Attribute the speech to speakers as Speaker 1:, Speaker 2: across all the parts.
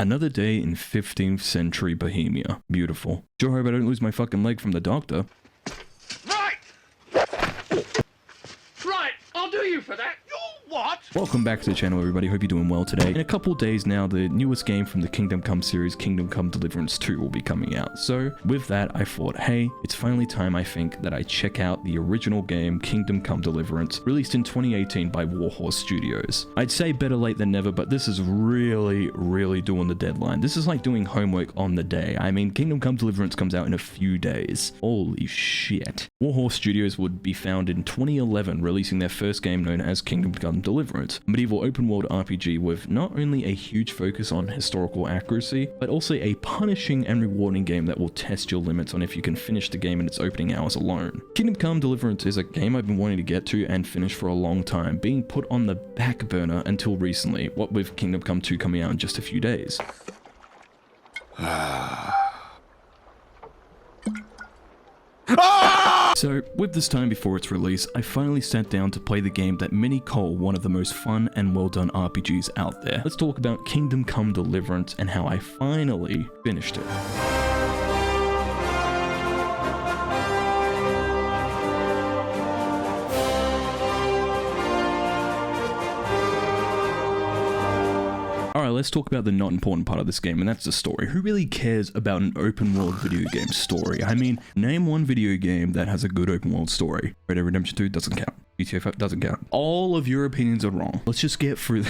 Speaker 1: Another day in 15th century Bohemia. Beautiful. Sure hope I don't lose my fucking leg from the doctor.
Speaker 2: Right! Right, I'll do you for that. You what?
Speaker 1: Welcome back to the channel, everybody. Hope you're doing well today. In a couple days now, the newest game from the Kingdome Come series, Kingdome Come Deliverance 2, will be coming out. So with that, I thought, hey, it's finally time, I think, that I check out the original game, Kingdome Come Deliverance, released in 2018 by Warhorse Studios. I'd say better late than never, but this is really doing the deadline. This is like doing homework on the day. I mean, Kingdome Come Deliverance comes out in a few days. Holy shit. Warhorse Studios would be founded in 2011, releasing their first game known as Kingdome Come Deliverance, a medieval open-world RPG with not only a huge focus on historical accuracy, but also a punishing and rewarding game that will test your limits on if you can finish the game in its opening hours alone. Kingdome Come Deliverance is a game I've been wanting to get to and finish for a long time, being put on the back burner until recently, what with Kingdome Come 2 coming out in just a few days. So, with this time before its release, I finally sat down to play the game that many call one of the most fun and well done RPGs out there. Let's talk about Kingdome Come Deliverance and how I finally finished it. Alright, let's talk about the not important part of this game, and that's the story. Who really cares about an open world video game story? I mean, name one video game that has a good open world story. Red Dead Redemption 2 doesn't count. GTA 5 doesn't count. All of your opinions are wrong. Let's just get through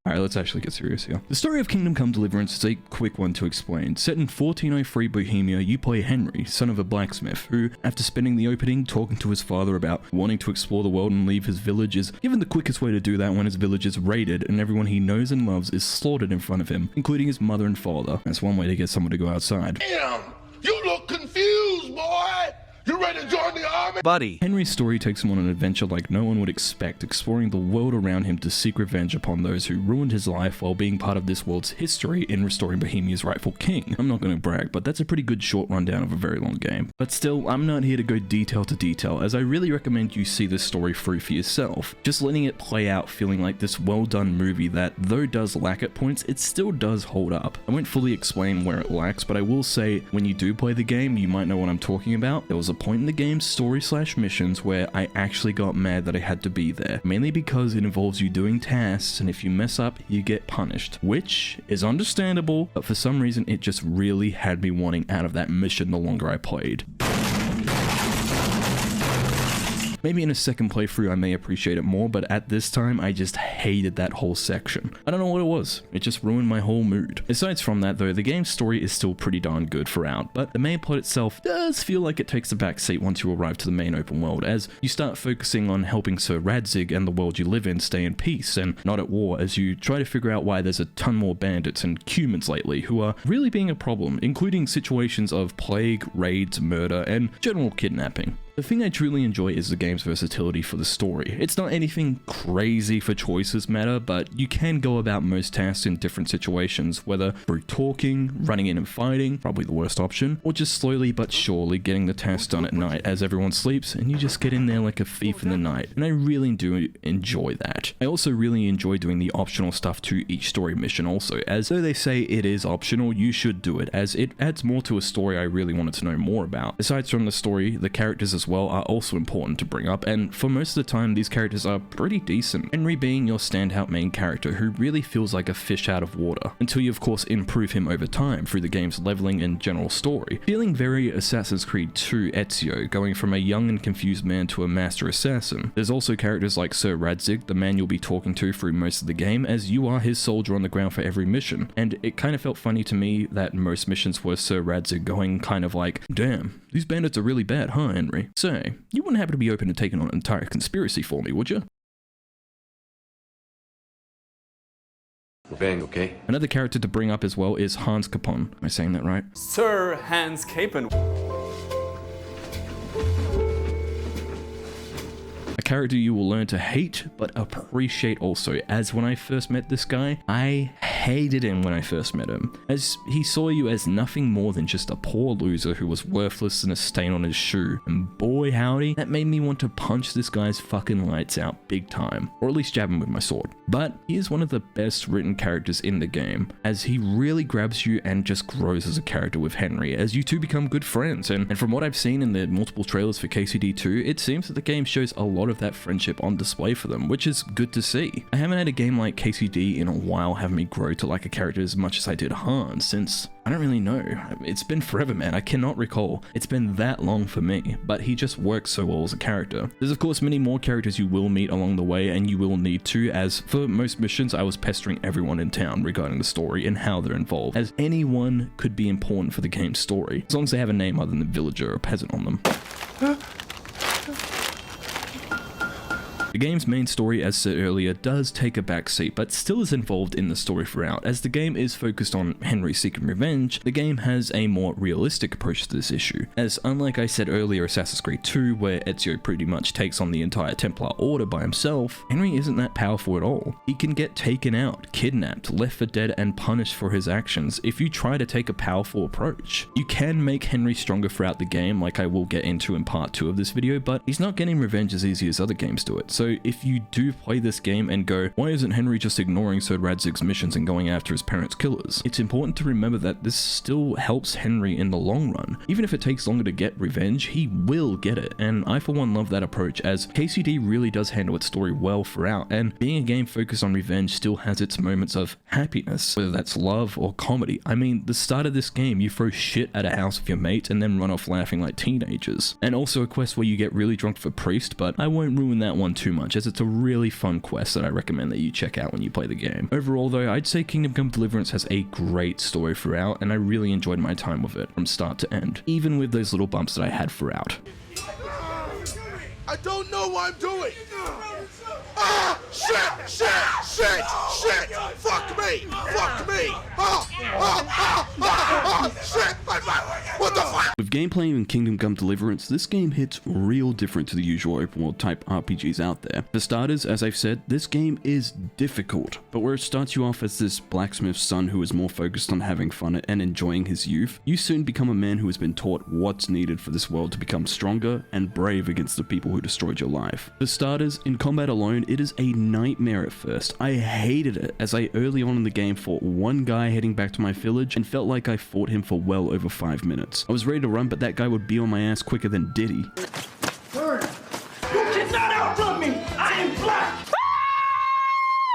Speaker 1: Alright, let's actually get serious here. The story of Kingdome Come Deliverance is a quick one to explain. Set in 1403 Bohemia, you play Henry, son of a blacksmith, who, after spending the opening talking to his father about wanting to explore the world and leave his village, is given the quickest way to do that when his village is raided and everyone he knows and loves is slaughtered in front of him, including his mother and father. That's one way to get someone to go outside.
Speaker 2: Damn! You look confused, boy! You ready to join the army?
Speaker 3: Buddy.
Speaker 1: Henry's story takes him on an adventure like no one would expect, exploring the world around him to seek revenge upon those who ruined his life while being part of this world's history in restoring Bohemia's rightful king. I'm not going to brag, but that's a pretty good short rundown of a very long game. But still, I'm not here to go detail to detail, as I really recommend you see this story through for yourself. Just letting it play out feeling like this well done movie that, though does lack at points, it still does hold up. I won't fully explain where it lacks, but I will say when you do play the game, you might know what I'm talking about. There was a point in the game's story/missions where I actually got mad that I had to be there, mainly because it involves you doing tasks, and if you mess up, you get punished, which is understandable, but for some reason it just really had me wanting out of that mission the longer I played. Maybe in a second playthrough I may appreciate it more, but at this time I just hated that whole section. I don't know what it was, it just ruined my whole mood. Aside from that though, the game's story is still pretty darn good throughout, but the main plot itself does feel like it takes a backseat once you arrive to the main open world, as you start focusing on helping Sir Radzig and the world you live in stay in peace and not at war, as you try to figure out why there's a ton more bandits and humans lately who are really being a problem, including situations of plague, raids, murder, and general kidnapping. The thing I truly enjoy is the game's versatility for the story. It's not anything crazy for choices matter, but you can go about most tasks in different situations, whether through talking, running in and fighting, probably the worst option, or just slowly but surely getting the task done at night as everyone sleeps and you just get in there like a thief in the night, and I really do enjoy that. I also really enjoy doing the optional stuff to each story mission also, as though they say it is optional, you should do it, as it adds more to a story I really wanted to know more about. Aside from the story, the characters as well are also important to bring up, and for most of the time these characters are pretty decent, Henry being your standout main character who really feels like a fish out of water, until you of course improve him over time through the game's leveling and general story. Feeling very Assassin's Creed 2 Ezio, going from a young and confused man to a master assassin. There's also characters like Sir Radzig, the man you'll be talking to through most of the game, as you are his soldier on the ground for every mission, and it kind of felt funny to me that most missions were Sir Radzig going kind of like, damn, these bandits are really bad, huh, Henry? Say, you wouldn't happen to be open to taking on an entire conspiracy for me, would you?
Speaker 4: Bang, okay?
Speaker 1: Another character to bring up as well is Hans Capon. Am I saying that right?
Speaker 3: Sir Hans Capon.
Speaker 1: A character you will learn to hate, but appreciate also, as when I first met this guy, I hated him when I first met him, as he saw you as nothing more than just a poor loser who was worthless and a stain on his shoe, and boy howdy, that made me want to punch this guy's fucking lights out big time, or at least jab him with my sword. But he is one of the best written characters in the game, as he really grabs you and just grows as a character with Henry, as you two become good friends, and from what I've seen in the multiple trailers for KCD 2, it seems that the game shows a lot of that friendship on display for them, which is good to see. I haven't had a game like KCD in a while have me grow to like a character as much as I did Hans, since I don't really know. It's been forever, man. I cannot recall. It's been that long for me, but he just works so well as a character. There's of course many more characters you will meet along the way, and you will need to, as for most missions I was pestering everyone in town regarding the story and how they're involved, as anyone could be important for the game's story, as long as they have a name other than villager or peasant on them. The game's main story, as said earlier, does take a back seat, but still is involved in the story throughout. As the game is focused on Henry seeking revenge, the game has a more realistic approach to this issue, as unlike I said earlier Assassin's Creed 2, where Ezio pretty much takes on the entire Templar Order by himself, Henry isn't that powerful at all. He can get taken out, kidnapped, left for dead, and punished for his actions if you try to take a powerful approach. You can make Henry stronger throughout the game, like I will get into in part 2 of this video, but he's not getting revenge as easy as other games do it. So if you do play this game and go, why isn't Henry just ignoring Sir Radzig's missions and going after his parents' killers? It's important to remember that this still helps Henry in the long run. Even if it takes longer to get revenge, he will get it, and I for one love that approach, as KCD really does handle its story well throughout, and being a game focused on revenge still has its moments of happiness, whether that's love or comedy. I mean, the start of this game, you throw shit at a house with your mate and then run off laughing like teenagers. And also a quest where you get really drunk for Priest, but I won't ruin that one too much, as it's a really fun quest that I recommend that you check out when you play the game. Overall though, I'd say Kingdome Come Deliverance has a great story throughout, and I really enjoyed my time with it from start to end, even with those little bumps that I had throughout.
Speaker 2: I don't know what I'm doing. Ah! Shit! Shit! Shit! Shit! Fuck me! Fuck me! Ah! Ah! Ah! Ah! Shit! What the fuck?
Speaker 4: With gameplay in Kingdome Come Deliverance, this game hits real different to the usual open world type RPGs out there. For starters, as I've said, this game is difficult, but where it starts you off as this blacksmith's son who is more focused on having fun and enjoying his youth, you soon become a man who has been taught what's needed for this world to become stronger and brave against the people who destroyed your life. For starters, in combat alone, it is a nightmare at first. I hated it, as I early on in the game fought one guy heading back to my village and felt like I fought him for well over 5 minutes. I was ready to run, but that guy would be on my ass quicker than Diddy.
Speaker 5: You cannot outdo me! I am black!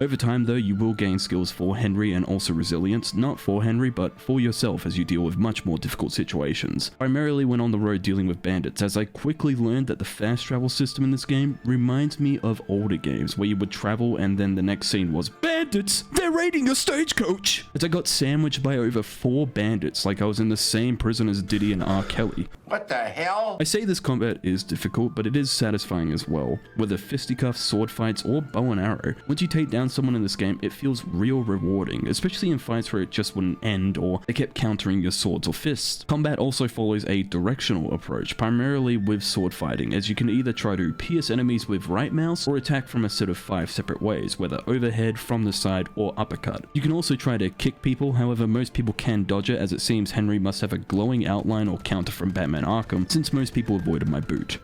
Speaker 4: Over time though, you will gain skills for Henry and also resilience, not for Henry, but for yourself as you deal with much more difficult situations. Primarily when on the road dealing with bandits, as I quickly learned that the fast travel system in this game reminds me of older games where you would travel and then the next scene was, bandits! They're raiding a stagecoach! As I got sandwiched by over 4 bandits like I was in the same prison as Diddy and R. Kelly.
Speaker 2: What the hell?
Speaker 4: I say this combat is difficult, but it is satisfying as well. Whether fisticuffs, sword fights, or bow and arrow, once you take down someone in this game, it feels real rewarding, especially in fights where it just wouldn't end or they kept countering your swords or fists. Combat also follows a directional approach, primarily with sword fighting, as you can either try to pierce enemies with right mouse or attack from a set of 5 separate ways, whether overhead, from the side, or uppercut. You can also try to kick people, however most people can dodge it, as it seems Henry must have a glowing outline or counter from Batman Arkham, since most people avoided my boot.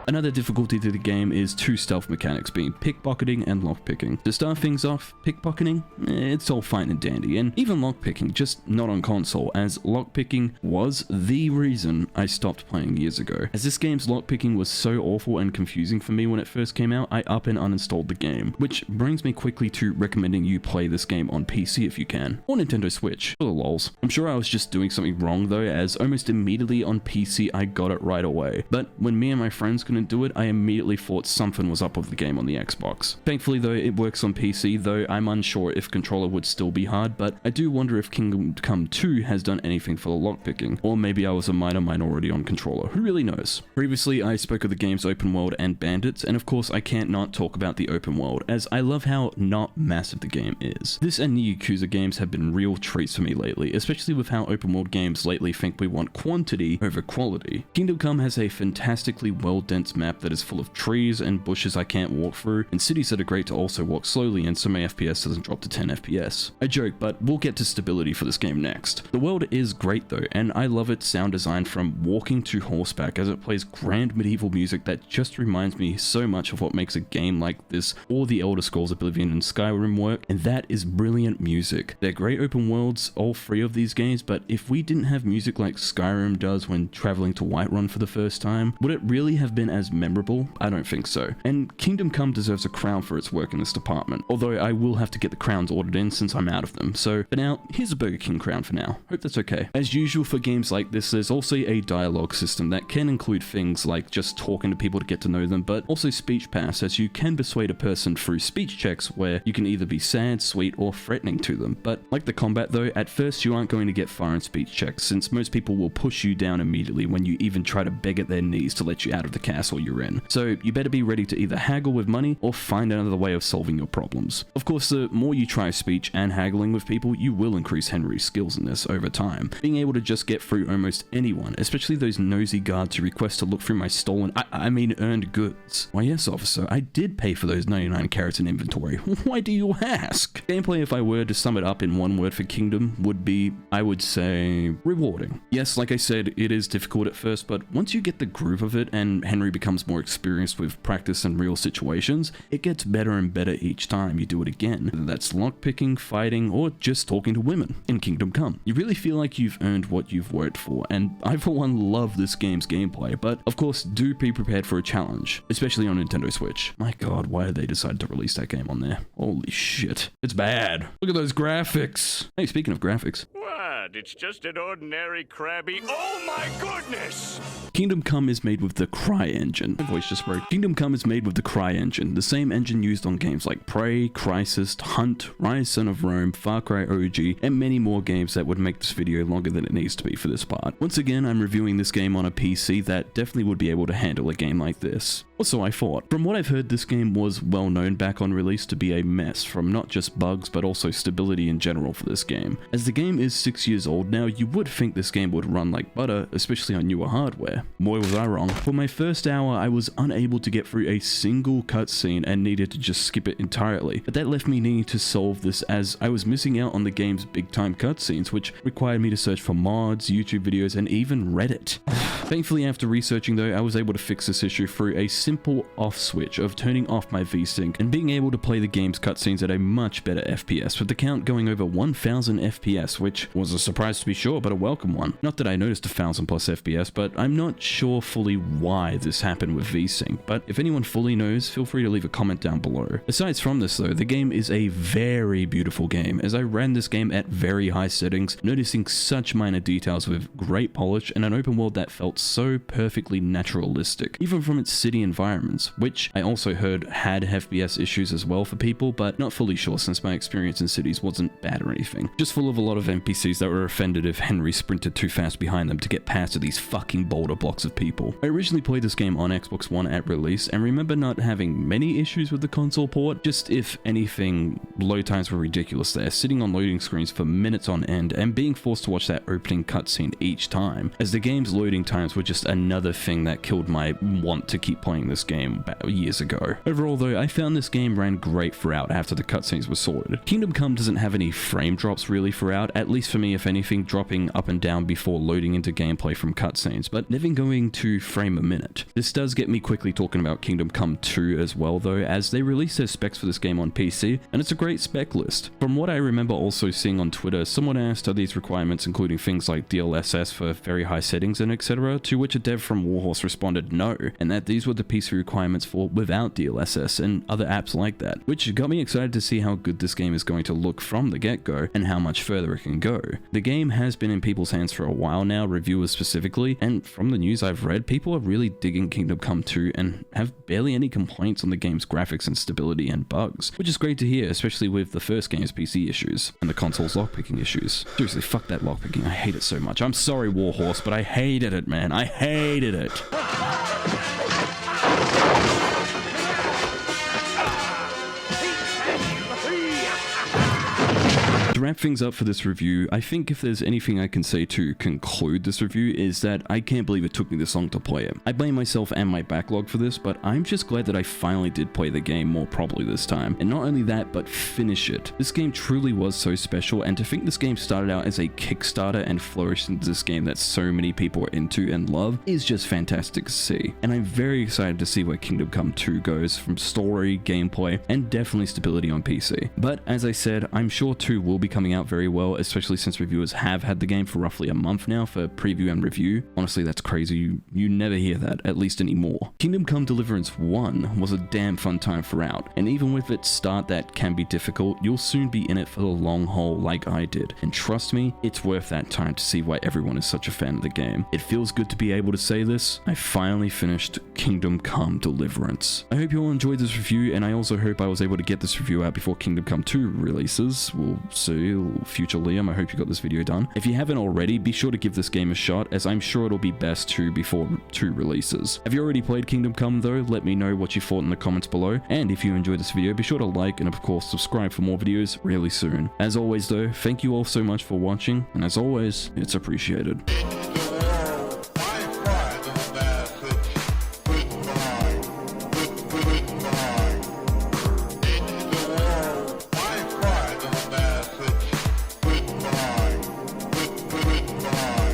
Speaker 4: Another difficulty to the game is 2 stealth mechanics, being pickpocketing and lockpicking. To start things off, pickpocketing, it's all fine and dandy, and even lockpicking, just not on console, as lockpicking was the reason I stopped playing years ago. As this game's lockpicking was so awful and confusing for me when it first came out, I up and uninstalled the game, which brings me quickly to recommending you play this game on PC if you can, or Nintendo Switch, for the lols. I'm sure I was just doing something wrong though, as almost immediately on PC I got it right away, but when me and my friends couldn't do it, I immediately thought something was up with the game on the Xbox. Thankfully though, it works on PC, though I'm unsure if controller would still be hard, but I do wonder if Kingdome Come 2 has done anything for the lockpicking, or maybe I was a minor minority on controller, who really knows. Previously I spoke of the game's open world and bandits, and of course I can't not talk about the open world, as I love how not massive the game is. This and the Yakuza games have been real treats for me lately, especially with how open world games lately think we want quantity over quality. Kingdome Come has a fantastically well dense dense map that is full of trees and bushes I can't walk through, and cities that are great to also walk slowly and so my FPS doesn't drop to 10 FPS. I joke, but we'll get to stability for this game next. The world is great though, and I love its sound design from walking to horseback as it plays grand medieval music that just reminds me so much of what makes a game like this or the Elder Scrolls Oblivion and Skyrim work, and that is brilliant music. They're great open worlds, all three of these games, but if we didn't have music like Skyrim does when traveling to Whiterun for the first time, would it really have been as memorable? I don't think so. And Kingdom Come deserves a crown for its work in this department, although I will have to get the crowns ordered in since I'm out of them. So for now, here's a Burger King crown for now. Hope that's okay. As usual for games like this, there's also a dialogue system that can include things like just talking to people to get to know them, but also speech paths, as you can persuade a person through speech checks where you can either be sad, sweet, or threatening to them. But like the combat though, at first you aren't going to get far in speech checks, since most people will push you down immediately when you even try to beg at their knees to let you out of the castle you're in. So you better be ready to either haggle with money or find another way of solving your problems. Of course, the more you try speech and haggling with people, you will increase Henry's skills in this over time, being able to just get through almost anyone, especially those nosy guards who request to look through my stolen, I mean earned goods. Why yes officer, I did pay for those 99 carats in inventory. Why do you ask? Gameplay, if I were to sum it up in one word for Kingdom, would be, I would say, rewarding. Yes, like I said, it is difficult at first, but once you get the groove of it and Henry becomes more experienced with practice and real situations, it gets better and better each time you do it again. Whether that's lockpicking, fighting, or just talking to women in Kingdom Come. You really feel like you've earned what you've worked for, and I for one love this game's gameplay, but of course do be prepared for a challenge, especially on Nintendo Switch. My god, why did they decide to release that game on there? Holy shit. It's bad. Look at those graphics. Hey, speaking of graphics.
Speaker 6: What? It's just an ordinary Krabby. Oh my goodness!
Speaker 4: Kingdom Come is made with the Cry engine. My voice just broke. Kingdom Come is made with the Cry engine, the same engine used on games like Prey, Crysis, Hunt, Rise Son of Rome, Far Cry OG, and many more games that would make this video longer than it needs to be for this part. Once again, I'm reviewing this game on a PC that definitely would be able to handle a game like this. Or so I thought. From what I've heard, this game was well known back on release to be a mess from not just bugs but also stability in general for this game. As the game is 6 years old now, you would think this game would run like butter, especially on newer hardware. Boy was I wrong. For my first hour, I was unable to get through a single cutscene and needed to just skip it entirely, but that left me needing to solve this as I was missing out on the game's big time cutscenes, which required me to search for mods, YouTube videos, and even Reddit. Thankfully, after researching though, I was able to fix this issue through a simple off switch of turning off my VSync and being able to play the game's cutscenes at a much better FPS, with the count going over 1000 FPS, which was a surprise to be sure, but a welcome one. Not that I noticed 1000 plus FPS, but I'm not sure fully why this happened with VSync, but if anyone fully knows, feel free to leave a comment down below. Aside from this though, the game is a very beautiful game, as I ran this game at very high settings, noticing such minor details with great polish and an open world that felt so perfectly naturalistic, even from its city environments, which I also heard had FPS issues as well for people, but not fully sure since my experience in cities wasn't bad or anything. Just full of a lot of NPCs that were offended if Henry sprinted too fast behind them to get past these fucking boulder blocks of people. I originally played this game on Xbox One at release and remember not having many issues with the console port, just if anything, load times were ridiculous there, sitting on loading screens for minutes on end and being forced to watch that opening cutscene each time, as the game's loading times were just another thing that killed my want to keep playing this game about years ago. Overall though, I found this game ran great throughout after the cutscenes were sorted. Kingdom Come doesn't have any frame drops really throughout, at least for me, if anything, dropping up and down before loading into gameplay from cutscenes, but never going to frame a minute. This does get me quickly talking about Kingdom Come 2 as well though, as they released their specs for this game on PC, and it's a great spec list. From what I remember also seeing on Twitter, someone asked are these requirements including things like DLSS for very high settings and etc., to which a dev from Warhorse responded no, and that these were the PC requirements for without DLSS and other apps like that, which got me excited to see how good this game is going to look from the get-go and how much further it can go. The game has been in people's hands for a while now, reviewers specifically, and from the news I've read, people are really digging Kingdom Come 2 and have barely any complaints on the game's graphics and stability and bugs, which is great to hear, especially with the first game's PC issues and the console's lockpicking issues. Seriously, fuck that lockpicking, I hate it so much. I'm sorry Warhorse, but I hated it, man. I hated it. wrap things up for this review, I think if there's anything I can say to conclude this review is that I can't believe it took me this long to play it. I blame myself and my backlog for this, but I'm just glad that I finally did play the game more properly this time. And not only that, but finish it. This game truly was so special, and to think this game started out as a Kickstarter and flourished into this game that so many people are into and love is just fantastic to see. And I'm very excited to see where Kingdom Come 2 goes from story, gameplay, and definitely stability on PC. But as I said, I'm sure 2 will be coming out very well, especially since reviewers have had the game for roughly a month now for preview and review. Honestly, that's crazy. You never hear that, at least anymore. Kingdom Come Deliverance 1 was a damn fun time throughout, and even with its start that can be difficult, you'll soon be in it for the long haul like I did. And trust me, it's worth that time to see why everyone is such a fan of the game. It feels good to be able to say this. I finally finished Kingdom Come Deliverance. I hope you all enjoyed this review, and I also hope I was able to get this review out before Kingdom Come 2 releases. We'll see. Future Liam, I hope you got this video done. If you haven't already, be sure to give this game a shot, as I'm sure it'll be best to before 2 releases. Have you already played Kingdom Come though? Let me know what you thought in the comments below, and if you enjoyed this video, be sure to like and of course subscribe for more videos really soon. As always though, thank you all so much for watching, and as always, it's appreciated.